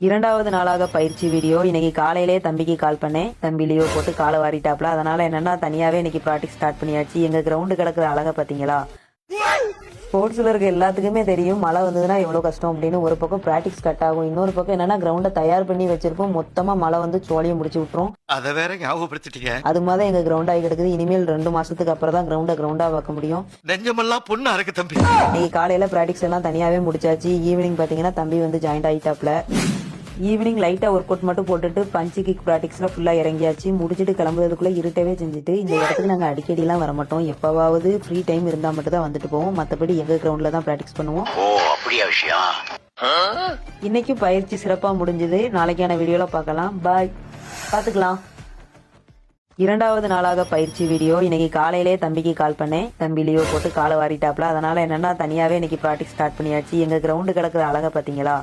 இரண்டாவது நாளாக பயிற்சி வீடியோ. இன்னைக்கு காலையிலே தம்பிக்கு கால் பண்ணேன். தம்பி லீவ் போட்டு காலை வாரிட்டாப்ல. அதனால என்னன்னா தனியாவே இன்னைக்கு ப்ராக்டிஸ் ஸ்டார்ட் பண்ணியாச்சு. எங்க கிரவுண்டு கிடக்குற அழகை பாத்தீங்களா? ஸ்போர்ட்ஸ்ல இருக்க எல்லாத்துக்குமே தெரியும் மழை வந்ததுன்னா எவ்வளவு கஷ்டம் அப்படின்னு. ஒரு பக்கம் பிராக்டிஸ் கட் ஆகும், இன்னொரு பக்கம் என்னன்னா கிரவுண்டை தயார் பண்ணி வச்சிருப்போம். மொத்தமா மழை வந்து சோழியை முடிச்சு விட்டுரும். அத வேற ஞாபகப்படுத்திட்டீங்க. அது மாதிரி எங்க கிரவுண்ட் ஆகி கிடக்குது. இனிமேல் 2 மாசத்துக்கு அப்புறம் தான் கிரவுண்டா பார்க்க முடியும். நெஞ்சமெல்லாம் பொண்ணு அறக்கு தம்பி. இன்னைக்கு காலையில பிராக்டிஸ் எல்லாம் தனியாவே முடிச்சாச்சு. ஈவினிங் பாத்தீங்கன்னா தம்பி வந்து ஜாயிண்ட் ஆயிட்டாப்ல. ஈவினிங் லைட்டா ஒர்க் அவுட் மட்டும் போட்டுட்டு பஞ்சு கிக் ப்ராக்டிஸ்ல ஃபுல்லா இறங்கியாச்சு. முடிச்சுட்டு கிளம்புறதுக்குள்ள இருட்டவே செஞ்சுட்டு. இந்த இடத்துக்கு நாங்க அடிக்கடி எல்லாம் வர மாட்டோம். எப்பவாவது ஃப்ரீ டைம் இருந்தா மட்டும் தான் வந்துட்டு போவோம். மத்தபடி எங்க கிரவுண்ட்ல தான் பிராக்டிஸ் பண்ணுவோம். ஓ அப்படியா விஷயம். இன்னைக்கு பயிற்சி சிறப்பா முடிஞ்சது. நாளைக்கான வீடியோல பார்க்கலாம். பாய், பாத்துக்கலாம். இரண்டாவது நாளாக பயிற்சி வீடியோ. இன்னைக்கு காலையிலே தம்பிக்கு கால் பண்ணேன். தம்பி லீவ் போட்டு காலை வாரிட்டாப்ல. அதனால என்னன்னா தனியாவே இன்னைக்கு ப்ராக்டிஸ் ஸ்டார்ட் பண்ணியாச்சு. எங்க கிரவுண்டு கிடக்குற அழகை பாத்தீங்களா?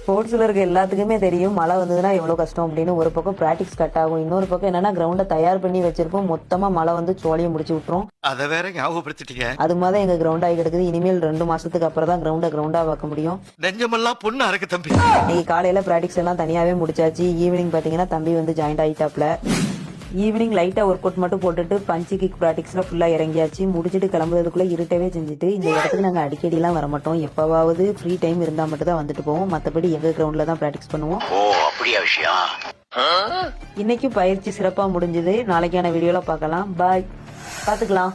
ஸ்போர்ட்ஸ்ல இருக்க எல்லாத்துக்குமே தெரியும் மழை வந்ததுன்னா எவ்வளவு கஷ்டம் அப்படின்னு. ஒரு பக்கம் பிராக்டிஸ் கட் ஆகும், இன்னொரு பக்கம் என்னன்னா கிரவுண்டை தயார் பண்ணி வச்சிருப்போம். மொத்தமா மழை வந்து சோழியை முடிச்சு விட்டுரும். அத வேற ஞாபகப்படுத்திட்டீங்க. அது மாதிரி எங்க கிரவுண்ட் ஆகி கிடக்குது. இனிமேல் 2 மாசத்துக்கு அப்புறம் தான் கிரவுண்டா பார்க்க முடியும். நெஞ்சமெல்லாம் பொண்ணு அறக்கு தம்பி. இன்னைக்கு காலையில பிராக்டிஸ் எல்லாம் தனியாவே முடிச்சாச்சு. ஈவினிங் பாத்தீங்கன்னா தம்பி வந்து ஜாயிண்ட் ஆயிட்டாப்ல. ஈவினிங் லைட்டா ஒர்க் அவுட் மட்டும் போட்டுட்டு பஞ்சு கிக் ப்ராக்டிஸ்ல ஃபுல்லா இறங்கியாச்சு. முடிச்சுட்டு கிளம்புறதுக்குள்ள இருட்டவே செஞ்சுட்டு. இந்த இடத்துக்கு நாங்க அடிக்கடி எல்லாம் வர மாட்டோம். எப்பவாவது ஃப்ரீ டைம் இருந்தா மட்டும் தான் வந்துட்டு போவோம். மத்தபடி எங்க கிரவுண்ட்ல தான் பிராக்டிஸ் பண்ணுவோம். ஓ அப்படியா விஷயம். இன்னைக்கு பயிற்சி சிறப்பா முடிஞ்சது. நாளைக்கான வீடியோல பார்க்கலாம். பாய், பாத்துக்கலாம்.